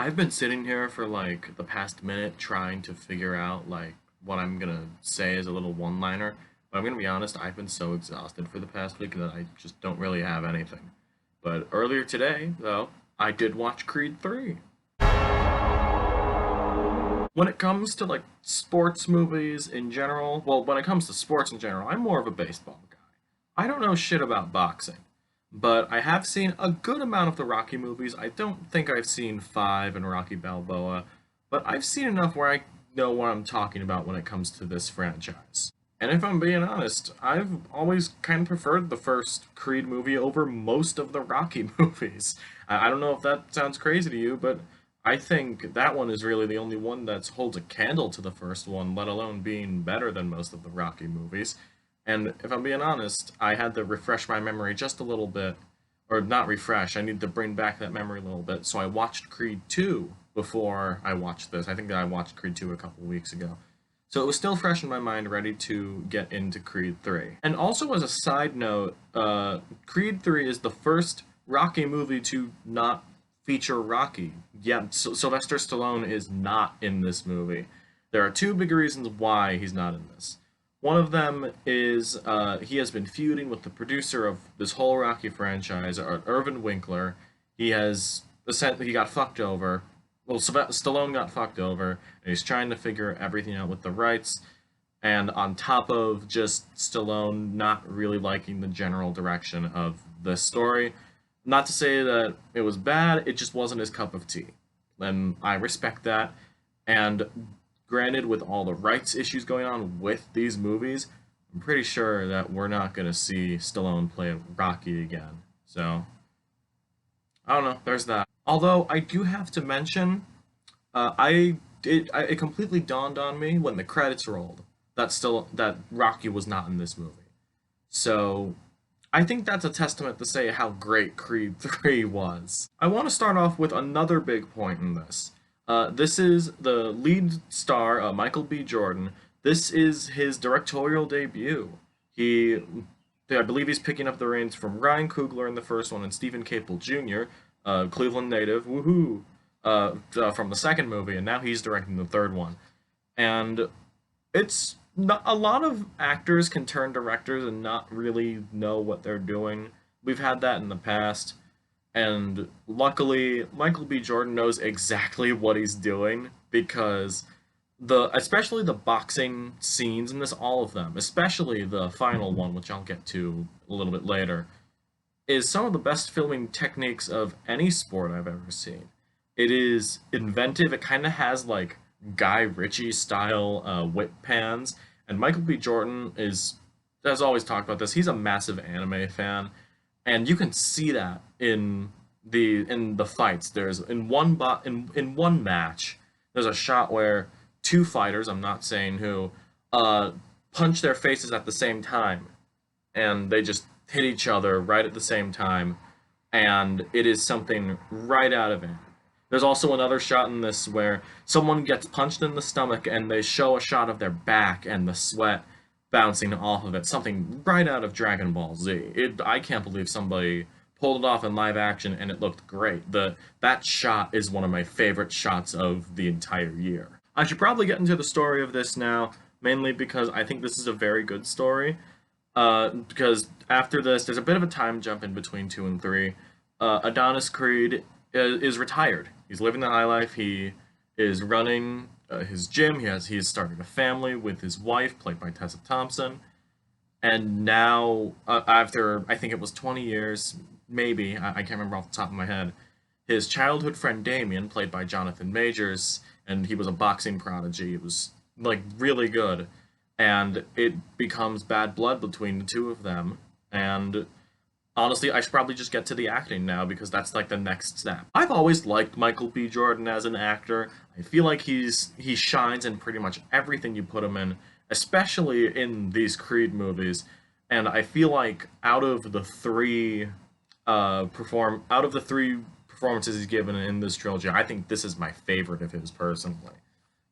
I've been sitting here for like the past minute trying to figure out like what I'm gonna say as a little one-liner, but I'm gonna be honest, I've been so exhausted for the past week that I just don't really have anything. But earlier today, though, I did watch Creed 3. When it comes to like sports movies in general, well, when it comes to sports in general, I'm more of a baseball guy. I don't know shit about boxing, but I have seen a good amount of the Rocky movies. I don't think I've seen five and Rocky Balboa, but I've seen enough where I know what I'm talking about when it comes to this franchise. And if I'm being honest, I've always kind of preferred the first Creed movie over most of the Rocky movies. I don't know if that sounds crazy to you, but I think that one is really the only one that holds a candle to the first one, let alone being better than most of the Rocky movies. And if I'm being honest, I had to refresh my memory just a little bit, or not refresh, I need to bring back that memory a little bit. So I watched Creed 2 before I watched this. I think that I watched Creed 2 a couple weeks ago. So it was still fresh in my mind, ready to get into Creed 3. And also, as a side note, Creed 3 is the first Rocky movie to not feature Rocky. Yeah, Sylvester Stallone is not in this movie. There are two big reasons why he's not in this. One of them is he has been feuding with the producer of this whole Rocky franchise, Irvin Winkler. He got fucked over. Well, Stallone got fucked over, and he's trying to figure everything out with the rights. And on top of just Stallone not really liking the general direction of the story, not to say that it was bad, it just wasn't his cup of tea. And I respect that. And granted, with all the rights issues going on with these movies, I'm pretty sure that we're not going to see Stallone play Rocky again. So, I don't know, there's that. Although, I do have to mention, it completely dawned on me when the credits rolled that Rocky was not in this movie. So, I think that's a testament to say how great Creed 3 was. I want to start off with another big point in this. This is the lead star, Michael B. Jordan. This is his directorial debut. I believe he's picking up the reins from Ryan Coogler in the first one and Stephen Caple Jr., Cleveland native, woohoo, from the second movie, and now he's directing the third one. And it's not, a lot of actors can turn directors and not really know what they're doing. We've had that in the past, and luckily Michael B. Jordan knows exactly what he's doing because especially the boxing scenes in this, all of them, especially the final one, which I'll get to a little bit later, is some of the best filming techniques of any sport I've ever seen. It is inventive. It kind of has like Guy Ritchie style whip pans, and Michael B. Jordan has always talked about this. He's a massive anime fan, and you can see that in the fights. There's in one match, there's a shot where two fighters, I'm not saying who, punch their faces at the same time, and they just hit each other right at the same time, and it is something right out of it. There's also another shot in this where someone gets punched in the stomach and they show a shot of their back and the sweat bouncing off of it. Something right out of Dragon Ball Z. I can't believe somebody pulled it off in live action and it looked great. That shot is one of my favorite shots of the entire year. I should probably get into the story of this now, mainly because I think this is a very good story. Because after this, there's a bit of a time jump in between 2 and 3. Adonis Creed is retired. He's living the high life. He is running his gym. He's started a family with his wife, played by Tessa Thompson. And now, after I think it was 20 years, maybe I can't remember off the top of my head, his childhood friend Damian, played by Jonathan Majors, and he was a boxing prodigy. It was like really good, and it becomes bad blood between the two of them. And honestly, I should probably just get to the acting now because that's like the next step. I've always liked Michael B. Jordan as an actor. I feel like he shines in pretty much everything you put him in, especially in these Creed movies. And I feel like out of the three performances he's given in this trilogy, I think this is my favorite of his personally,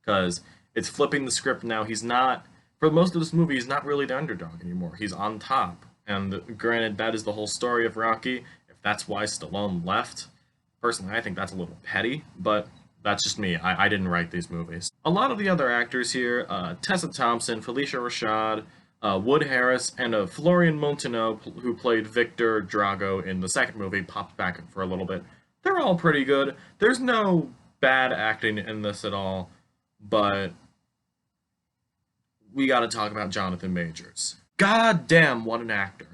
because it's flipping the script now. He's not, for most of this movie, he's not really the underdog anymore. He's on top. And granted, that is the whole story of Rocky. If that's why Stallone left, personally, I think that's a little petty, but That's just me. I didn't write these movies. A lot of the other actors here, Tessa Thompson, Phylicia Rashad, Wood Harris, and Florian Munteanu, who played Victor Drago in the second movie, popped back for a little bit. They're all pretty good. There's no bad acting in this at all, but we gotta talk about Jonathan Majors. God damn, what an actor.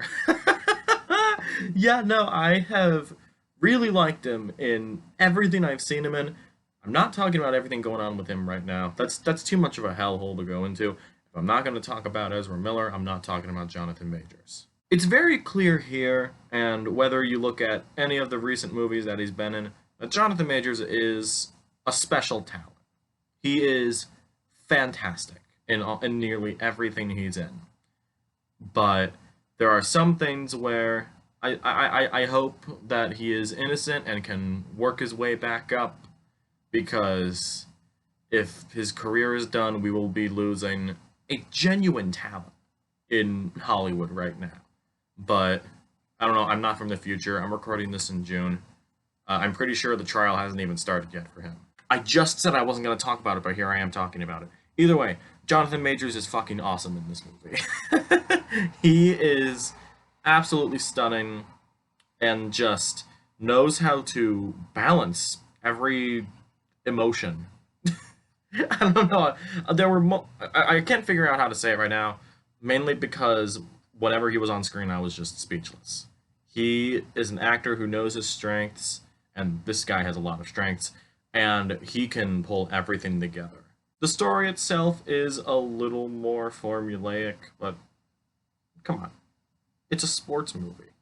Yeah, no, I have really liked him in everything I've seen him in. I'm not talking about everything going on with him right now. That's too much of a hellhole to go into. If I'm not going to talk about Ezra Miller, I'm not talking about Jonathan Majors. It's very clear here, and whether you look at any of the recent movies that he's been in, that Jonathan Majors is a special talent. He is fantastic in nearly everything he's in. But there are some things where I hope that he is innocent and can work his way back up, because if his career is done, we will be losing a genuine talent in Hollywood right now. But I don't know, I'm not from the future. I'm recording this in June. I'm pretty sure the trial hasn't even started yet for him. I just said I wasn't going to talk about it, but here I am talking about it. Either way, Jonathan Majors is fucking awesome in this movie. He is absolutely stunning and just knows how to balance every emotion. I don't know. I can't figure out how to say it right now, mainly because whenever he was on screen, I was just speechless. He is an actor who knows his strengths, and this guy has a lot of strengths, and he can pull everything together. The story itself is a little more formulaic, but come on. It's a sports movie.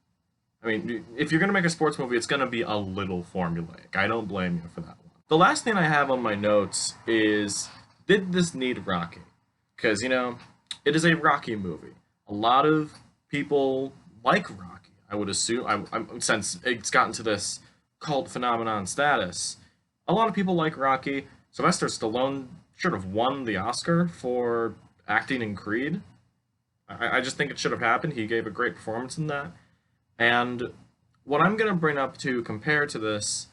I mean, if you're going to make a sports movie, it's going to be a little formulaic. I don't blame you for that one. The last thing I have on my notes is, did this need Rocky? Because, you know, it is a Rocky movie. A lot of people like Rocky. I would assume, since it's gotten to this cult phenomenon status, a lot of people like Rocky. Sylvester Stallone should have won the Oscar for acting in Creed. I just think it should have happened. He gave a great performance in that. And what I'm going to bring up to compare to this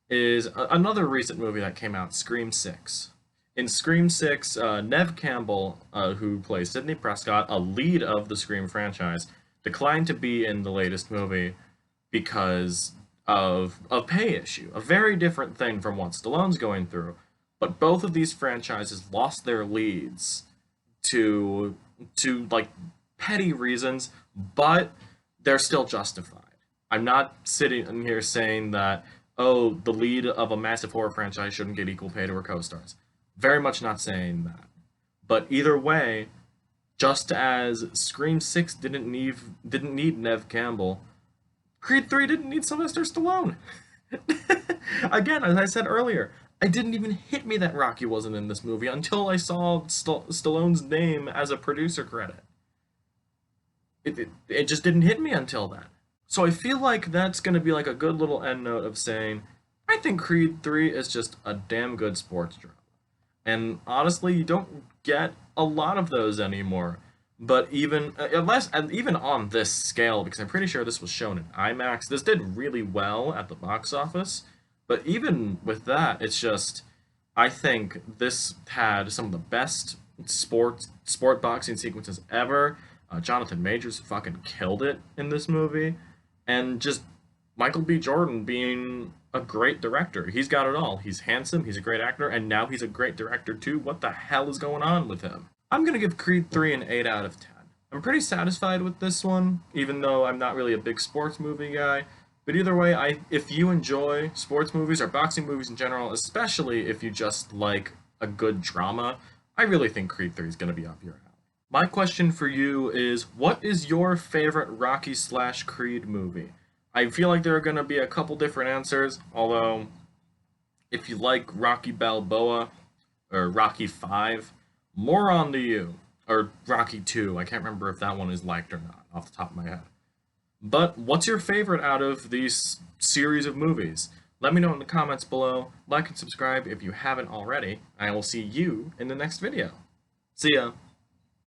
is another recent movie that came out, Scream 6. In Scream 6, Neve Campbell, who plays Sidney Prescott, a lead of the Scream franchise, declined to be in the latest movie because of a pay issue. A very different thing from what Stallone's going through. But both of these franchises lost their leads to like petty reasons, but they're still justified. I'm not sitting in here saying that, oh, the lead of a massive horror franchise shouldn't get equal pay to her co-stars. Very much not saying that. But either way, just as Scream 6 didn't need Neve Campbell, Creed 3 didn't need Sylvester Stallone. Again, as I said earlier, it didn't even hit me that Rocky wasn't in this movie until I saw Stallone's name as a producer credit. It just didn't hit me until then. So I feel like that's going to be like a good little end note of saying, I think Creed 3 is just a damn good sports drama. And honestly, you don't get a lot of those anymore. But even on this scale, because I'm pretty sure this was shown in IMAX, this did really well at the box office. But even with that, it's just, I think this had some of the best sport boxing sequences ever. Jonathan Majors fucking killed it in this movie. And just Michael B. Jordan being a great director. He's got it all. He's handsome, he's a great actor, and now he's a great director too. What the hell is going on with him? I'm going to give Creed 3 an 8 out of 10. I'm pretty satisfied with this one, even though I'm not really a big sports movie guy. But either way, if you enjoy sports movies or boxing movies in general, especially if you just like a good drama, I really think Creed 3 is going to be up your alley. My question for you is, what is your favorite Rocky/Creed movie? I feel like there are going to be a couple different answers, although if you like Rocky Balboa or Rocky 5, more on to you. Or Rocky 2, I can't remember if that one is liked or not off the top of my head. But what's your favorite out of these series of movies? Let me know in the comments below. Like and subscribe if you haven't already. I will see you in the next video. See ya.